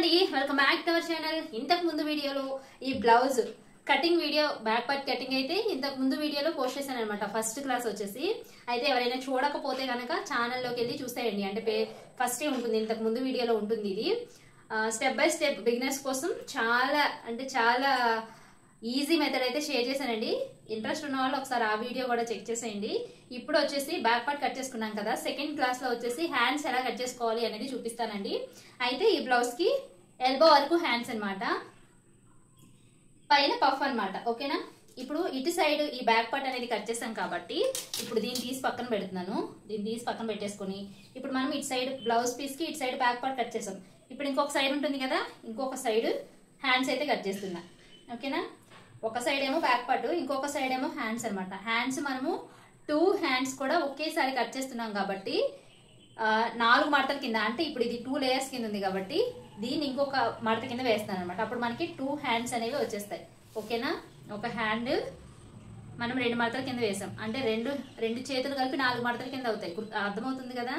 అండి welcome back to our channel. ఇంతకు ముందు వీడియోలో ఈ blouse cutting video back part cutting అయితే ఇంతకు ముందు వీడియోలో పోస్ట్ చేశాను అనమాట. ఫస్ట్ క్లాస్ వచ్చేసి అయితే ఎవరైనా చూడకపోతే కనుక ఛానల్లోకి వెళ్ళి చూసేయండి. అంటే ఫస్టే ఉంటుంది, ఇంతకు ముందు వీడియోలో ఉంటుంది. ఇది స్టెప్ బై స్టెప్ బిగినర్స్ కోసం చాలా ఈజీ మెథడ్ అయితే షేర్ చేశానండి. ఇంట్రెస్ట్ ఉన్న వాళ్ళు ఒకసారి ఆ వీడియో కూడా చెక్ చేసేయండి. ఇప్పుడు వచ్చేసి బ్యాక్ పార్ట్ కట్ చేసుకున్నాం కదా, సెకండ్ క్లాస్ లో వచ్చేసి హ్యాండ్స్ ఎలా కట్ చేసుకోవాలి అనేది చూపిస్తానండి. అయితే ఈ బ్లౌజ్ కి ఎల్బో వరకు హ్యాండ్స్ అన్నమాట, పైన పఫ్ అన్నమాట. ఓకేనా, ఇప్పుడు ఇటు సైడ్ ఈ బ్యాక్ పార్ట్ అనేది కట్ చేసాం కాబట్టి ఇప్పుడు దీన్ని తీసి పక్కన పెడుతున్నాను. దీన్ని తీసి పక్కన పెట్టేసుకుని ఇప్పుడు మనం ఇటు సైడ్ బ్లౌజ్ పీస్ కి ఇటు సైడ్ బ్యాక్ పార్ట్ కట్ చేసాం. ఇప్పుడు ఇంకొక సైడ్ ఉంటుంది కదా, ఇంకొక సైడ్ హ్యాండ్స్ అయితే కట్ చేస్తున్నా. ఓకేనా, ఒక సైడ్ ఏమో బ్యాక్ పార్ట్, ఇంకొక సైడ్ ఏమో హ్యాండ్స్ అనమాట. హ్యాండ్స్ మనము 2 హ్యాండ్స్ కూడా ఒకేసారి కట్ చేస్తున్నాం కాబట్టి 4 మడతల కింద, అంటే ఇప్పుడు ఇది 2 లేయర్స్ కింద ఉంది కాబట్టి దీన్ని ఇంకొక మడత కింద వేస్తాను అనమాట. అప్పుడు మనకి 2 హ్యాండ్స్ అనేవి వచ్చేస్తాయి. ఓకేనా, ఒక హ్యాండ్ మనం 2 మడతల కింద వేసాం అంటే రెండు చేతులు కలిపి 4 మడతల కింద అవుతాయి. అర్థమవుతుంది కదా.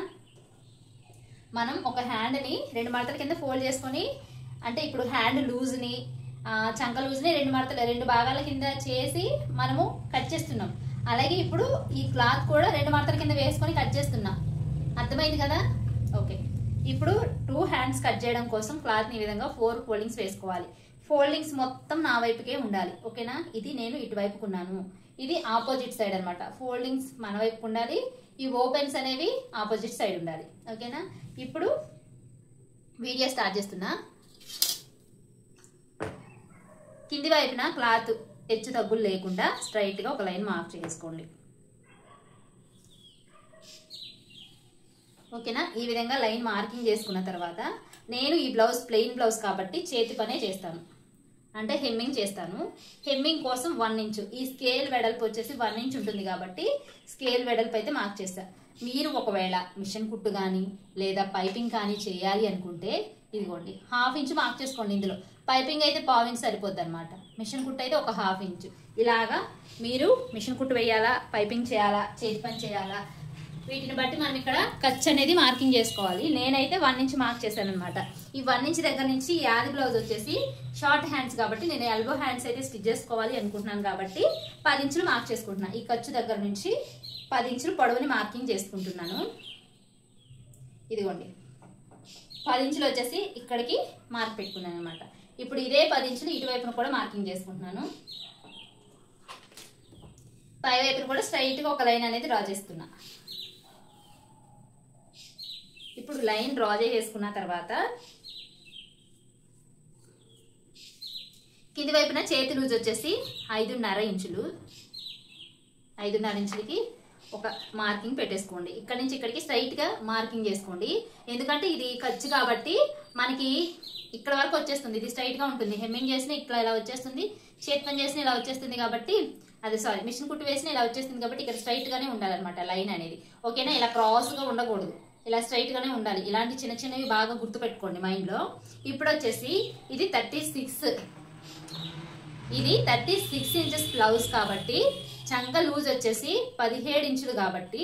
మనం ఒక హ్యాండ్ని 2 మడతల కింద ఫోల్డ్ చేసుకొని, అంటే ఇప్పుడు హ్యాండ్ లూజ్ని చంక లూజ్ని 2 భాగాల కింద చేసి మనము కట్ చేస్తున్నాం. అలాగే ఇప్పుడు ఈ క్లాత్ కూడా 2 మడతల కింద వేసుకొని కట్ చేస్తున్నాం. అర్థమైంది కదా. ఓకే, ఇప్పుడు 2 హ్యాండ్స్ కట్ చేయడం కోసం క్లాత్ని ఈ విధంగా 4 ఫోల్డింగ్స్ వేసుకోవాలి. ఫోల్డింగ్స్ మొత్తం నా వైపుకే ఉండాలి. ఓకేనా, ఇది నేను ఇటువైపుకున్నాను, ఇది ఆపోజిట్ సైడ్ అనమాట. ఫోల్డింగ్స్ మన వైపు ఉండాలి, ఈ ఓపెన్స్ అనేవి ఆపోజిట్ సైడ్ ఉండాలి. ఓకేనా, ఇప్పుడు వీడియో స్టార్ట్ చేస్తున్నా. కింది వైపున క్లాత్ హెచ్చు తగ్గులు లేకుండా స్ట్రైట్ గా ఒక లైన్ మార్క్ చేసుకోండి. ఓకేనా, ఈ విధంగా లైన్ మార్కింగ్ చేసుకున్న తర్వాత నేను ఈ బ్లౌజ్ ప్లెయిన్ బ్లౌజ్ కాబట్టి చేతి పనే చేస్తాను, అంటే హెమ్మింగ్ చేస్తాను. హెమ్మింగ్ కోసం 1 ఇంచు, ఈ స్కేల్ వెడల్పు వచ్చేసి 1 ఇంచ్ ఉంటుంది కాబట్టి స్కేల్ వెడల్పు అయితే మార్క్ చేస్తాను. మీరు ఒకవేళ మిషన్ కుట్టు కానీ లేదా పైపింగ్ కానీ చేయాలి అనుకుంటే ఇదిగోండి 1/2 ఇంచు మార్క్ చేసుకోండి. ఇందులో పైపింగ్ అయితే 1/4 ఇంచ్ సరిపోద్ది అనమాట. మిషన్ కుట్టు అయితే ఒక 1/2 ఇంచు. ఇలాగా మీరు మిషన్ కుట్టు వేయాలా, పైపింగ్ చేయాలా, చేతి పని చేయాలా, వీటిని బట్టి మనం ఇక్కడ ఖర్చు అనేది మార్కింగ్ చేసుకోవాలి. నేనైతే 1 ఇంచ్ మార్క్ చేశాను అనమాట. ఈ 1 ఇంచ్ దగ్గర నుంచి ఈ ఆది బ్లౌజ్ వచ్చేసి షార్ట్ హ్యాండ్స్ కాబట్టి నేను ఎల్బో హ్యాండ్స్ అయితే స్టిచ్ చేసుకోవాలి అనుకుంటున్నాను కాబట్టి 10 ఇంచులు మార్క్ చేసుకుంటున్నాను. ఈ ఖర్చు దగ్గర నుంచి 10 ఇంచులు పొడవుని మార్కింగ్ చేసుకుంటున్నాను. ఇదిగోండి 10 ఇంచులు వచ్చేసి ఇక్కడికి మార్క్ పెట్టుకున్నాను అనమాట. ఇప్పుడు ఇదే 10 ఇంచులు ఇటువైపును కూడా మార్కింగ్ చేసుకుంటున్నాను. పై వైపును కూడా స్ట్రైట్ గా ఒక లైన్ అనేది డ్రా చేస్తున్నా. ఇప్పుడు లైన్ డ్రా చేసుకున్న తర్వాత కింది వైపున చేతి లూజ్ వచ్చేసి 5.5 ఇంచులు. 5.5 ఇంచులకి ఒక మార్కింగ్ పెట్టేసుకోండి. ఇక్కడ నుంచి ఇక్కడికి స్ట్రైట్ గా మార్కింగ్ చేసుకోండి. ఎందుకంటే ఇది ఖర్చు కాబట్టి మనకి ఇక్కడ వరకు వచ్చేస్తుంది. ఇది స్ట్రైట్ గా ఉంటుంది. హెమ్మింగ్ చేసిన ఇట్లా ఇలా వచ్చేస్తుంది, చేతి పని చేసిన ఇలా వచ్చేస్తుంది కాబట్టి మిషన్ కుట్టు వేసిన ఇలా వచ్చేస్తుంది కాబట్టి ఇక్కడ స్ట్రైట్ గానే ఉండాలన్నమాట లైన్ అనేది. ఓకేనా, ఇలా క్రాస్ గా ఉండకూడదు, ఇలా స్ట్రైట్ గానే ఉండాలి. ఇలాంటి చిన్న చిన్నవి బాగా గుర్తు పెట్టుకోండి మైండ్ లో. ఇప్పుడు వచ్చేసి ఇది 36 ఇంచెస్ బ్లౌజ్ కాబట్టి చంక లూజ్ వచ్చేసి 17 ఇంచులు కాబట్టి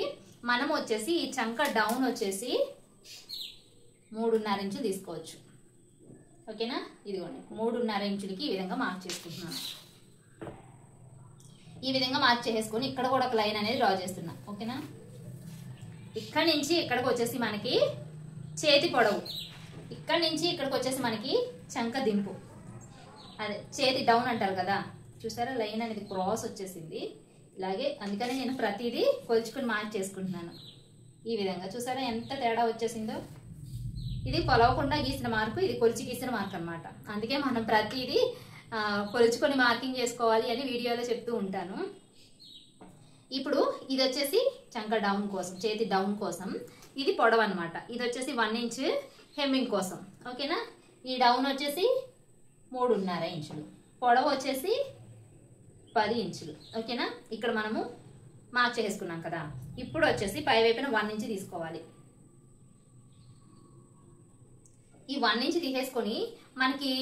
మనం వచ్చేసి ఈ చంక డౌన్ వచ్చేసి 3.5 ఇంచులు తీసుకోవచ్చు. ఓకేనా, ఇదిగోండి 3.5 ఇంచులకి ఈ విధంగా మార్క్ చేసుకుంటున్నాను. ఈ విధంగా మార్క్ చేసుకొని ఇక్కడ కూడా ఒక లైన్ అనేది డ్రా చేస్తున్నా. ఓకేనా, ఇక్కడ నుంచి ఇక్కడికి వచ్చేసి మనకి చేతి పొడవు, ఇక్కడ నుంచి ఇక్కడికి వచ్చేసి మనకి చంక దింపు, అదే చేతి డౌన్ అంటారు కదా. చూసారా లైన్ అనేది క్రాస్ వచ్చేసింది ఇలాగే. అందుకని నేను ప్రతిదీ కొలుచుకుని మార్క్ చేసుకుంటున్నాను. ఈ విధంగా చూసారా ఎంత తేడా వచ్చేసిందో. ఇది కొలవకుండా గీసిన మార్కు, ఇది కొలిచి గీసిన మార్క్ అనమాట. అందుకే మనం ప్రతిదీ కొలుచుకొని మార్కింగ్ చేసుకోవాలి అని వీడియోలో చెప్తూ ఉంటాను. ఇప్పుడు ఇది వచ్చేసి చంక డౌన్ కోసం, చేతి డౌన్ కోసం ఇది పొడవు అనమాట. ఇది వచ్చేసి 1 ఇంచ్ హెమ్మింగ్ కోసం. ఓకేనా, ఈ డౌన్ వచ్చేసి 3.5 ఇంచులు, పొడవు వచ్చేసి 10 ఇంచులు. ఓకేనా, ఇక్కడ మనము మార్క్ చేసుకున్నాం కదా. ఇప్పుడు వచ్చేసి పై వైపున 1 ఇంచ్ తీసుకోవాలి. ఈ 1 ఇంచ్ తీసేసుకొని మనకి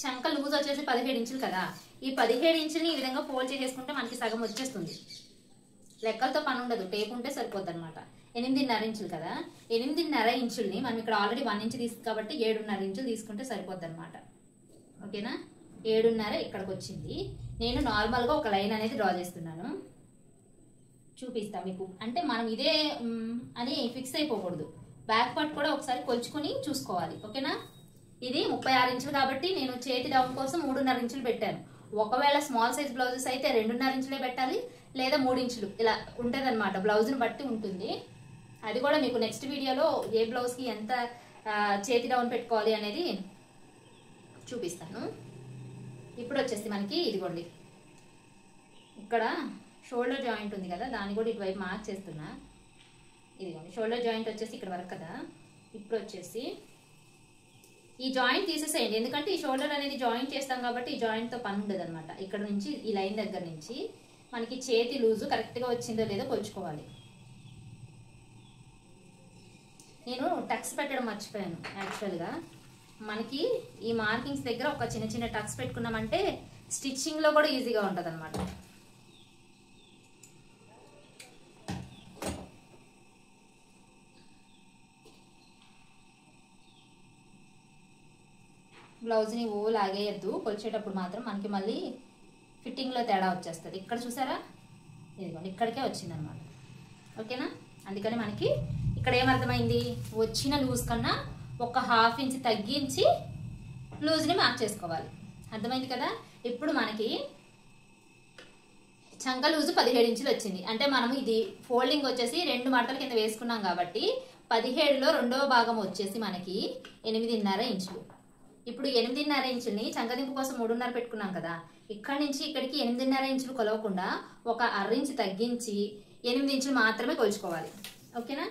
చంక లూజ్ వచ్చేసి 17 ఇంచులు కదా, ఈ 17 ఇంచుని ఈ విధంగా ఫోల్డ్ చేసేసుకుంటే మనకి సగం వచ్చేస్తుంది. లెక్కలతో పని ఉండదు, టేప్ ఉంటే సరిపోద్ది అనమాట. 8.5 ఇంచులు కదా, 8.5 ఇంచుల్ని మనం ఇక్కడ ఆల్రెడీ 1 ఇంచ్ కాబట్టి 7.5 ఇంచులు తీసుకుంటే సరిపోద్ది అనమాట. ఓకేనా, 7.5 ఇక్కడికి వచ్చింది. నేను నార్మల్గా ఒక లైన్ అనేది డ్రా చేస్తున్నాను, చూపిస్తా మీకు. అంటే మనం ఇదే అని ఫిక్స్ అయిపోకూడదు, బ్యాక్ పార్ట్ కూడా ఒకసారి కొలుచుకుని చూసుకోవాలి. ఓకేనా, ఇది 36 ఇంచులు కాబట్టి నేను చేతి డౌన్ కోసం 3.5 ఇంచులు పెట్టాను. ఒకవేళ స్మాల్ సైజ్ బ్లౌజెస్ అయితే 2.5 ఇంచులే పెట్టాలి, లేదా 3 ఇంచులు ఇలా ఉంటుంది అనమాట. బ్లౌజ్ని బట్టి ఉంటుంది. అది కూడా మీకు నెక్స్ట్ వీడియోలో ఏ బ్లౌజ్కి ఎంత చేతి డౌన్ పెట్టుకోవాలి అనేది చూపిస్తాను. ఇప్పుడు వచ్చేసి మనకి ఇదిగోండి, ఇక్కడ షోల్డర్ జాయింట్ ఉంది కదా, దాన్ని కూడా ఇటువైపు మార్క్ చేస్తున్నా. ఇదిగోండి షోల్డర్ జాయింట్ వచ్చేసి ఇక్కడ వరకు కదా. ఇప్పుడు వచ్చేసి ఈ జాయింట్ తీసేసేయండి, ఎందుకంటే ఈ షోల్డర్ అనేది జాయింట్ చేస్తాం కాబట్టి ఈ జాయింట్తో పని ఉండదు అనమాట. ఇక్కడ నుంచి ఈ లైన్ దగ్గర నుంచి మనకి చేతి లూజు కరెక్ట్గా వచ్చిందో లేదో కొలుచుకోవాలి. నేను టక్స్ పెట్టడం మర్చిపోయాను. యాక్చువల్గా మనకి ఈ మార్కింగ్స్ దగ్గర ఒక చిన్న చిన్న టక్స్ పెట్టుకున్నామంటే స్టిచ్చింగ్లో కూడా ఈజీగా ఉంటుంది అనమాట. బ్లౌజ్ని లాగేయద్దు, కొలిచేటప్పుడు మాత్రం మనకి మళ్ళీ ఫిట్టింగ్లో తేడా వచ్చేస్తుంది. ఇక్కడ చూసారా, ఇదిగోండి ఇక్కడికే వచ్చిందనమాట. ఓకేనా, అందుకని మనకి ఇక్కడ ఏమర్థమైంది, వచ్చిన లూజ్ కన్నా ఒక 1/2 ఇంచ్ తగ్గించి లూజ్ని మార్క్ చేసుకోవాలి. అర్థమైంది కదా. ఇప్పుడు మనకి చంక లూజు 17 ఇంచులు వచ్చింది. అంటే మనం ఇది ఫోల్డింగ్ వచ్చేసి 2 మడతల కింద వేసుకున్నాం కాబట్టి 17లో 2వ భాగం వచ్చేసి మనకి 8.5 ఇంచులు. ఇప్పుడు 8.5 ఇంచుల్ని చంకదింపు కోసం 3.5 పెట్టుకున్నాం కదా, ఇక్కడ నుంచి ఇక్కడికి 8.5 ఇంచులు కొలవకుండా ఒక 1/2 ఇంచు తగ్గించి 8 ఇంచులు మాత్రమే కొలుచుకోవాలి. ఓకేనా,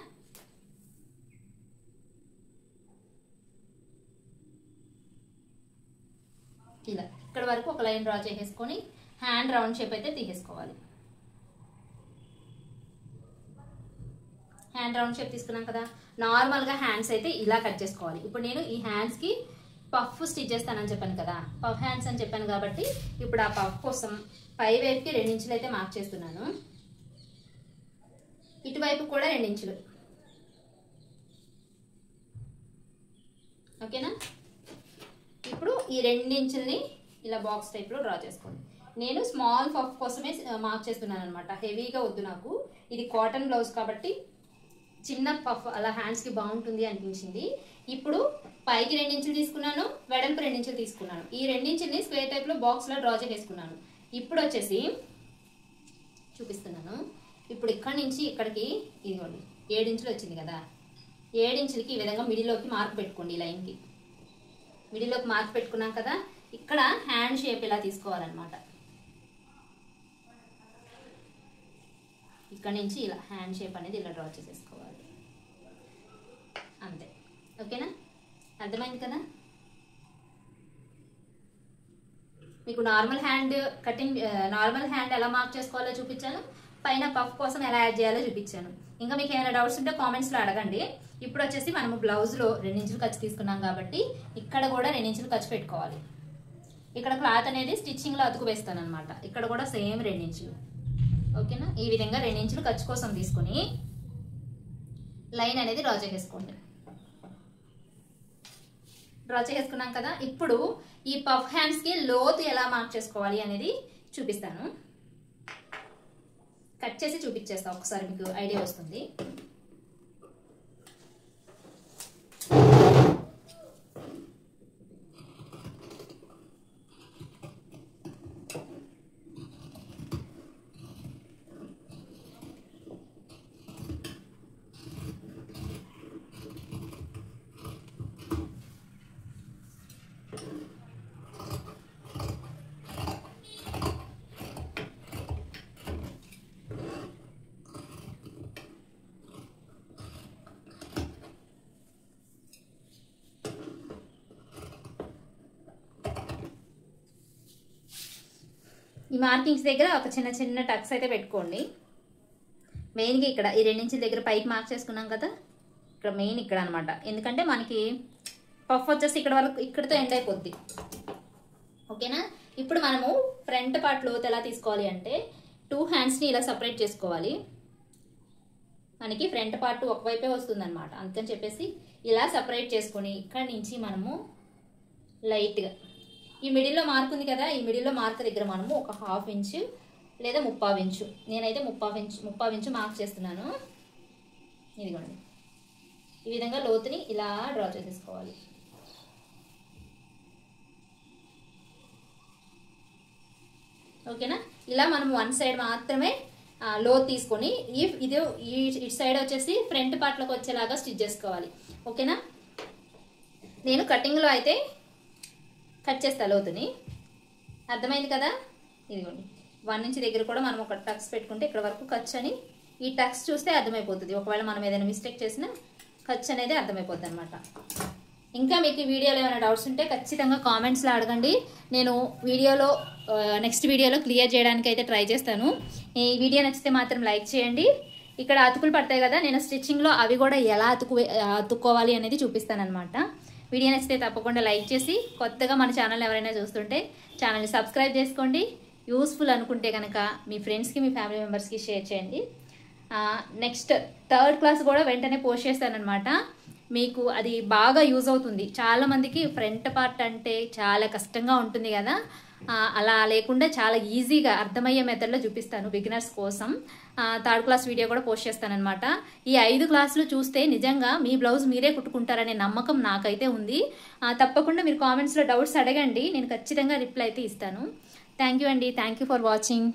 ఇలా ఇక్కడ వరకు ఒక లైన్ డ్రా చేసేసుకొని హ్యాండ్ రౌండ్ షేప్ అయితే తీసేసుకోవాలి. హ్యాండ్ రౌండ్ షేప్ తీసుకున్నాం కదా, నార్మల్గా హ్యాండ్స్ అయితే ఇలా కట్ చేసుకోవాలి. ఇప్పుడు నేను ఈ హ్యాండ్స్కి పఫ్ స్టిచ్ చేస్తానని చెప్పాను కదా, పఫ్ హ్యాండ్స్ అని చెప్పాను కాబట్టి ఇప్పుడు ఆ పఫ్ కోసం పై వైపుకి 2 ఇంచులు అయితే మార్క్ చేస్తున్నాను, ఇటువైపు కూడా 2 ఇంచులు. ఓకేనా, ఇప్పుడు ఈ 2 ఇంచుల్ని ఇలా బాక్స్ టైప్లో డ్రా చేసుకోండి. నేను స్మాల్ పఫ్ కోసమే మార్క్ చేస్తున్నాను అనమాట, హెవీగా వద్దు నాకు. ఇది కాటన్ బ్లౌజ్ కాబట్టి చిన్న పఫ్ అలా హ్యాండ్స్కి బాగుంటుంది అనిపించింది. ఇప్పుడు పైకి 2 ఇంచులు తీసుకున్నాను, వెడల్పు 2 ఇంచులు తీసుకున్నాను. ఈ 2 ఇంచుల్ని స్క్వేర్ టైప్లో బాక్స్లో డ్రా చేసుకున్నాను. ఇప్పుడు వచ్చేసి చూపిస్తున్నాను. ఇప్పుడు ఇక్కడి నుంచి ఇక్కడికి ఇదిగోండి 7 ఇంచులు వచ్చింది కదా, 7 ఇంచులకి ఈ విధంగా మిడిల్లోకి మార్క్ పెట్టుకోండి. ఈ లైన్కి మిడిల్లోకి మార్క్ పెట్టుకున్నాం కదా, ఇక్కడ హ్యాండ్ షేప్ ఇలా తీసుకోవాలన్నమాట. ఇక్కడ నుంచి ఇలా హ్యాండ్ షేప్ అనేది ఇలా డ్రా చేసేసుకోవాలి, అంతే. ఓకేనా, అర్థమైంది కదా. మీకు normal hand cutting, normal hand ఎలా మార్క్ చేసుకోవాలో చూపించాను, పైన పఫ్ కోసం ఎలా యాడ్ చేయాలో చూపించాను. ఇంకా మీకు ఏమైనా డౌట్స్ ఉంటే కామెంట్స్లో అడగండి. ఇప్పుడు వచ్చేసి మనము బ్లౌజ్లో 2 ఇంచులు ఖర్చు తీసుకున్నాం కాబట్టి ఇక్కడ కూడా 2 ఇంచులు ఖర్చు పెట్టుకోవాలి. ఇక్కడ క్లాత్ అనేది స్టిచ్చింగ్లో అతుకు వేస్తాను అనమాట, ఇక్కడ కూడా సేమ్ 2 ఇంచులు. ఓకేనా, ఈ విధంగా 2 ఇంచులు ఖర్చు కోసం తీసుకుని లైన్ అనేది డ్రా చేసేసుకోండి. డ్రా చేసుకున్నాం కదా, ఇప్పుడు ఈ పఫ్ హ్యాండ్స్కి లోతు ఎలా మార్క్ చేసుకోవాలి అనేది చూపిస్తాను. కట్ చేసి చూపించేస్తా, ఒకసారి మీకు ఐడియా వస్తుంది. ఈ మార్కింగ్స్ దగ్గర ఒక చిన్న చిన్న టక్స్ అయితే పెట్టుకోండి. మెయిన్గా ఇక్కడ ఈ 2 ఇంచుల దగ్గర పైకి మార్క్ చేసుకున్నాం కదా, ఇక్కడ మెయిన్ ఇక్కడ అనమాట. ఎందుకంటే మనకి పఫ్ వచ్చేసి ఇక్కడ వరకు ఇక్కడితో ఎండ్ అయిపోద్ది. ఓకేనా, ఇప్పుడు మనము ఫ్రంట్ పార్ట్ లోతు ఎలా తీసుకోవాలి అంటే 2 హ్యాండ్స్ని ఇలా సపరేట్ చేసుకోవాలి. మనకి ఫ్రంట్ పార్ట్ ఒకవైపే వస్తుందన్నమాట. అందుకని చెప్పేసి ఇలా సపరేట్ చేసుకొని ఇక్కడ నుంచి మనము లైట్గా ఈ మిడిల్లో మార్క్ ఉంది కదా, ఈ మిడిల్లో మార్క్ దగ్గర మనము ఒక 1/2 ఇంచు లేదా 3/4 ఇంచు, నేనైతే 3/4 ఇంచు మార్క్ చేస్తున్నాను. ఇదిగోండి, ఈ విధంగా లోతుని ఇలా డ్రా చేసేసుకోవాలి. ఓకేనా? ఇలా మనం వన్ సైడ్ మాత్రమే లోతు తీసుకొని ఇటు సైడ్ వచ్చేసి ఫ్రంట్ పార్ట్లోకి వచ్చేలాగా స్టిచ్ చేసుకోవాలి. ఓకేనా? నేను కటింగ్లో అయితే కట్ చేస్తా లోతుని. అర్థమైంది కదా? ఇదిగోండి 1 ఇంచ్ దగ్గర కూడా మనం ఒక టక్స్ పెట్టుకుంటే ఇక్కడ వరకు ఖర్చు అని, ఈ టక్స్ చూస్తే అర్థమైపోతుంది. ఒకవేళ మనం ఏదైనా మిస్టేక్ చేసినా ఖర్చు అనేది అర్థమైపోద్ది అనమాట. ఇంకా మీకు ఈ వీడియోలో ఏమైనా డౌట్స్ ఉంటే ఖచ్చితంగా కామెంట్స్లో అడగండి. నేను నెక్స్ట్ వీడియోలో క్లియర్ చేయడానికి అయితే ట్రై చేస్తాను. ఈ వీడియో నచ్చితే మాత్రం లైక్ చేయండి. ఇక్కడ అతుకులు పడతాయి కదా, నేను స్టిచ్చింగ్లో అవి కూడా ఎలా అతుక్కోవాలి అనేది చూపిస్తానమాట. వీడియో నచ్చితే తప్పకుండా లైక్ చేసి, కొత్తగా మన ఛానల్ ఎవరైనా చూస్తుంటే ఛానల్ని సబ్స్క్రైబ్ చేసుకోండి. యూస్ఫుల్ అనుకుంటే కనుక మీ ఫ్రెండ్స్కి, మీ ఫ్యామిలీ మెంబర్స్కి షేర్ చేయండి. నెక్స్ట్ 3rd క్లాస్ కూడా వెంటనే పోస్ట్ చేస్తానమాట. మీకు అది బాగా యూజ్ అవుతుంది. చాలామందికి ఫ్రంట్ పార్ట్ అంటే చాలా కష్టంగా ఉంటుంది కదా, అలా లేకుండా చాలా ఈజీగా అర్థమయ్యే మెథడ్లో చూపిస్తాను బిగినర్స్ కోసం. 3rd క్లాస్ వీడియో కూడా పోస్ట్ చేస్తానమాట. ఈ 5 క్లాసులు చూస్తే నిజంగా మీ బ్లౌజ్ మీరే కుట్టుకుంటారనే నమ్మకం నాకైతే ఉంది. తప్పకుండా మీరు కామెంట్స్లో డౌట్స్ అడగండి, నేను ఖచ్చితంగా రిప్లై అయితే ఇస్తాను. థ్యాంక్ యూ అండి. Thank you for watching.